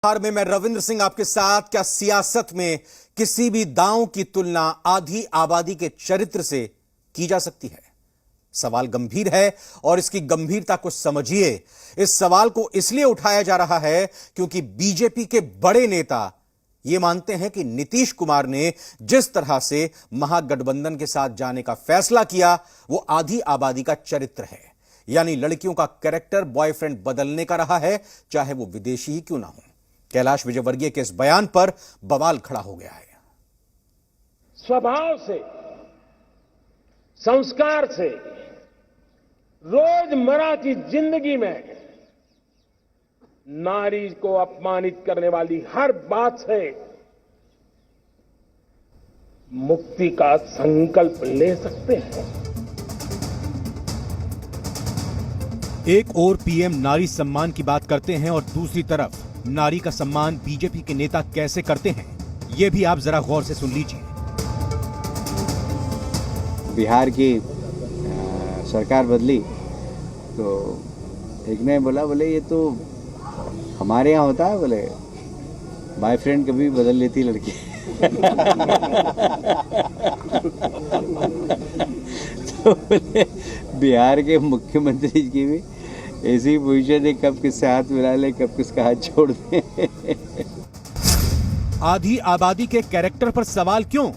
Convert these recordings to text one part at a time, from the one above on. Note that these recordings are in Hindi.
बिहार में मैं रविंद्र सिंह आपके साथ। क्या सियासत में किसी भी दांव की तुलना आधी आबादी के चरित्र से की जा सकती है? सवाल गंभीर है और इसकी गंभीरता को समझिए। इस सवाल को इसलिए उठाया जा रहा है क्योंकि बीजेपी के बड़े नेता यह मानते हैं कि नीतीश कुमार ने जिस तरह से महागठबंधन के साथ जाने का फैसला किया वो आधी आबादी का चरित्र है, यानी लड़कियों का कैरेक्टर बॉयफ्रेंड बदलने का रहा है, चाहे वो विदेशी ही क्यों ना हो। कैलाश विजयवर्गीय के इस बयान पर बवाल खड़ा हो गया है। स्वभाव से, संस्कार से, रोजमर्रा की जिंदगी में नारी को अपमानित करने वाली हर बात से मुक्ति का संकल्प ले सकते हैं। एक ओर पीएम नारी सम्मान की बात करते हैं और दूसरी तरफ नारी का सम्मान बीजेपी के नेता कैसे करते हैं, यह भी आप जरा गौर से सुन लीजिए। बिहार की सरकार बदली तो एक ने बोला, बोले ये तो हमारे यहाँ होता है, बोले बॉयफ्रेंड कभी बदल लेती लड़की। तो बोले बिहार के मुख्यमंत्री की भी ऐसी पोजीशन है, कब किससे हाथ मिला ले, कब किसका हाथ छोड़ दे। आधी आबादी के कैरेक्टर पर सवाल क्यों?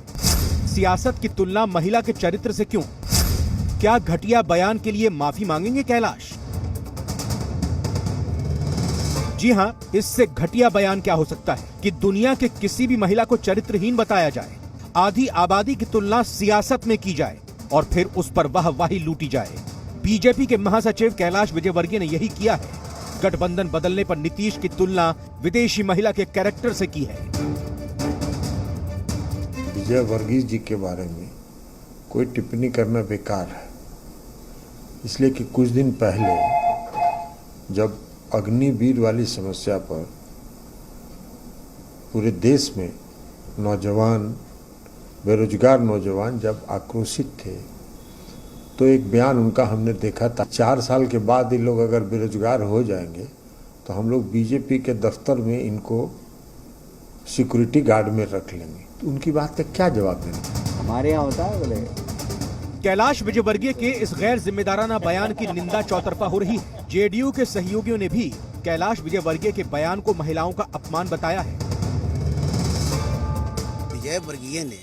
सियासत की तुलना महिला के चरित्र से क्यों? क्या घटिया बयान के लिए माफी मांगेंगे कैलाश? जी हां, इससे घटिया बयान क्या हो सकता है कि दुनिया के किसी भी महिला को चरित्रहीन बताया जाए, आधी आबादी की तुलना सियासत में की जाए और फिर उस पर वाहवाही लूटी जाए। बीजेपी के महासचिव कैलाश विजयवर्गीय ने यही किया है। गठबंधन बदलने पर नीतीश की तुलना विदेशी महिला के कैरेक्टर से की है। विजयवर्गीय जी के बारे में कोई टिप्पणी करना बेकार है, इसलिए कि कुछ दिन पहले जब अग्निवीर वाली समस्या पर पूरे देश में नौजवान, बेरोजगार नौजवान जब आक्रोशित थे तो एक बयान उनका हमने देखा था, 4 साल के बाद ये लोग अगर बेरोजगार हो जाएंगे तो हम लोग बीजेपी के दफ्तर में इनको सिक्योरिटी गार्ड में रख लेंगे। तो उनकी बात का क्या जवाब देना? हमारे यहाँ होता है, बोले। कैलाश विजयवर्गीय के इस गैर जिम्मेदाराना बयान की निंदा चौतरफा हो रही है। जेडीयू के सहयोगियों ने भी कैलाश विजयवर्गीय के बयान को महिलाओं का अपमान बताया है। विजयवर्गीय ने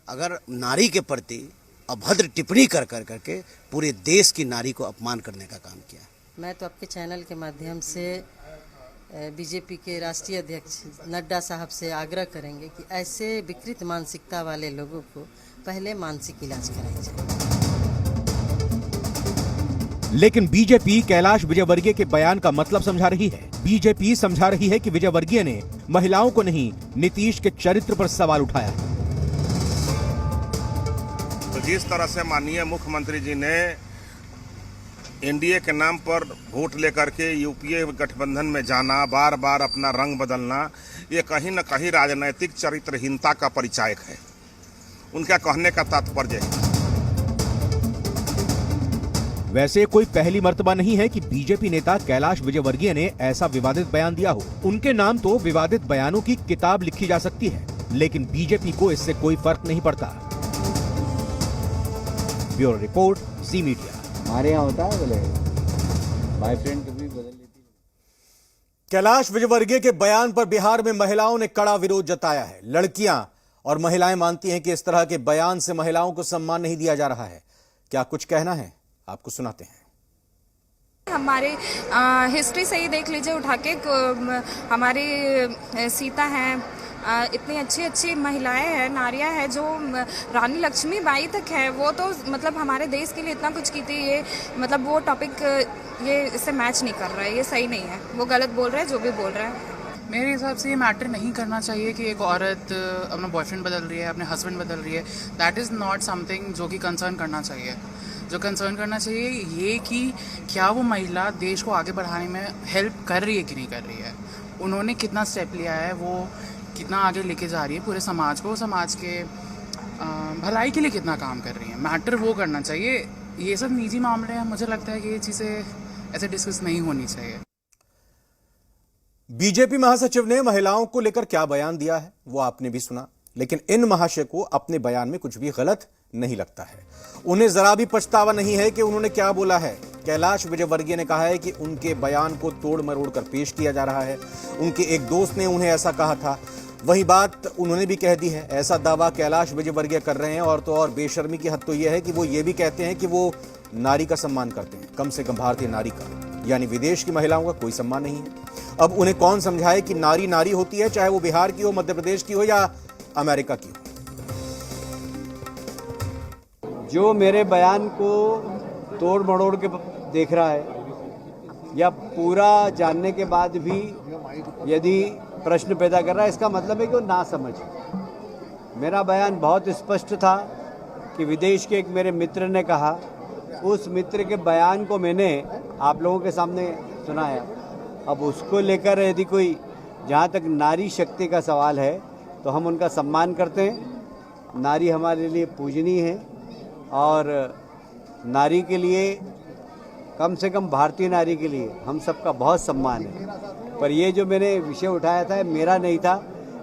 अगर नारी के प्रति अभद्र टिप्पणी कर करके पूरे देश की नारी को अपमान करने का काम किया। मैं तो आपके चैनल के माध्यम से बीजेपी के राष्ट्रीय अध्यक्ष नड्डा साहब से आग्रह करेंगे कि ऐसे विकृत मानसिकता वाले लोगों को पहले मानसिक इलाज कराया जाए। लेकिन बीजेपी कैलाश विजयवर्गीय के बयान का मतलब समझा रही है। बीजेपी समझा रही है कि विजयवर्गीय ने महिलाओं को नहीं, नीतीश के चरित्र पर सवाल उठाया है। तो जिस तरह से माननीय मुख्यमंत्री जी ने एनडीए के नाम पर वोट लेकर के यूपीए गठबंधन में जाना, बार बार अपना रंग बदलना, ये कहीं न कहीं राजनीतिक चरित्रहीनता का परिचायक है। उनका कहने का तात्पर्य है। वैसे कोई पहली मर्तबा नहीं है कि बीजेपी नेता कैलाश विजयवर्गीय ने ऐसा विवादित बयान दिया हो। उनके नाम तो विवादित बयानों की किताब लिखी जा सकती है, लेकिन बीजेपी को इससे कोई फर्क नहीं पड़ता। ब्यूरो रिपोर्ट, जी मीडिया। हमारे यहाँ होता है, बोले बॉयफ्रेंड कभी बदल लेती। कैलाश विजयवर्गीय के बयान पर बिहार में महिलाओं ने कड़ा विरोध जताया है। लड़कियां और महिलाएं मानती हैं कि इस तरह के बयान से महिलाओं को सम्मान नहीं दिया जा रहा है। क्या कुछ कहना है, आपको सुनाते हैं। हमारे हिस्ट्री से ही देख लीजिए उठा के, हमारी सीता हैं, इतनी अच्छी अच्छी महिलाएं हैं, नारियां हैं, जो रानी लक्ष्मीबाई तक है। वो तो मतलब हमारे देश के लिए इतना कुछ की थी। ये मतलब वो टॉपिक ये इससे मैच नहीं कर रहा है, ये सही नहीं है। वो गलत बोल रहा है जो भी बोल रहा है। मेरे हिसाब से ये मैटर नहीं करना चाहिए कि एक औरत अपना बॉयफ्रेंड बदल रही है, अपने हस्बैंड बदल रही है। दैट इज़ नॉट समथिंग जो कि कंसर्न करना चाहिए। जो कंसर्न करना चाहिए ये कि क्या वो महिला देश को आगे बढ़ाने में हेल्प कर रही है कि नहीं कर रही है। उन्होंने कितना स्टेप लिया है, वो कितना आगे लेके जा रही है पूरे समाज को, समाज के भलाई के लिए कितना काम कर रही है। मैटर वो करना चाहिए। ये सब निजी मामले हैं, मुझे लगता है कि ये चीज़ें ऐसे डिस्कस नहीं होनी चाहिए। बीजेपी महासचिव ने महिलाओं को लेकर क्या बयान दिया है वो आपने भी सुना, लेकिन इन महाशय को अपने बयान में कुछ भी गलत नहीं लगता है। उन्हें जरा भी पछतावा नहीं है कि उन्होंने क्या बोला है। कैलाश विजयवर्गीय ने कहा है कि उनके बयान को तोड़ मरोड़ कर पेश किया जा रहा है। उनके एक दोस्त ने उन्हें ऐसा कहा था, वही बात उन्होंने भी कह दी है। ऐसा दावा कैलाश विजयवर्गीय कर रहे हैं। और तो और बेशर्मी की हद तो यह है कि वो ये भी कहते हैं कि वो नारी का सम्मान करते हैं, कम से कम भारतीय नारी का, यानी विदेश की महिलाओं का कोई सम्मान नहीं है। अब उन्हें कौन समझाए कि नारी नारी होती है, चाहे वो बिहार की हो, मध्य प्रदेश की हो या अमेरिका की हो। जो मेरे बयान को तोड़ मड़ोड़ के देख रहा है या पूरा जानने के बाद भी यदि प्रश्न पैदा कर रहा है, इसका मतलब है कि वो ना समझ। मेरा बयान बहुत स्पष्ट था कि विदेश के एक मेरे मित्र ने कहा, उस मित्र के बयान को मैंने आप लोगों के सामने सुनाया। अब उसको लेकर यदि कोई, जहाँ तक नारी शक्ति का सवाल है तो हम उनका सम्मान करते हैं। नारी हमारे लिए पूजनीय है और नारी के लिए, कम से कम भारतीय नारी के लिए हम सबका बहुत सम्मान है। पर ये जो मैंने विषय उठाया था मेरा नहीं था,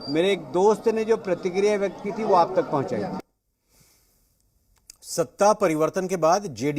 मेरे एक दोस्त ने जो प्रतिक्रिया व्यक्त की थी वो आप तक पहुंचाई। सत्ता परिवर्तन के बाद जेडीयू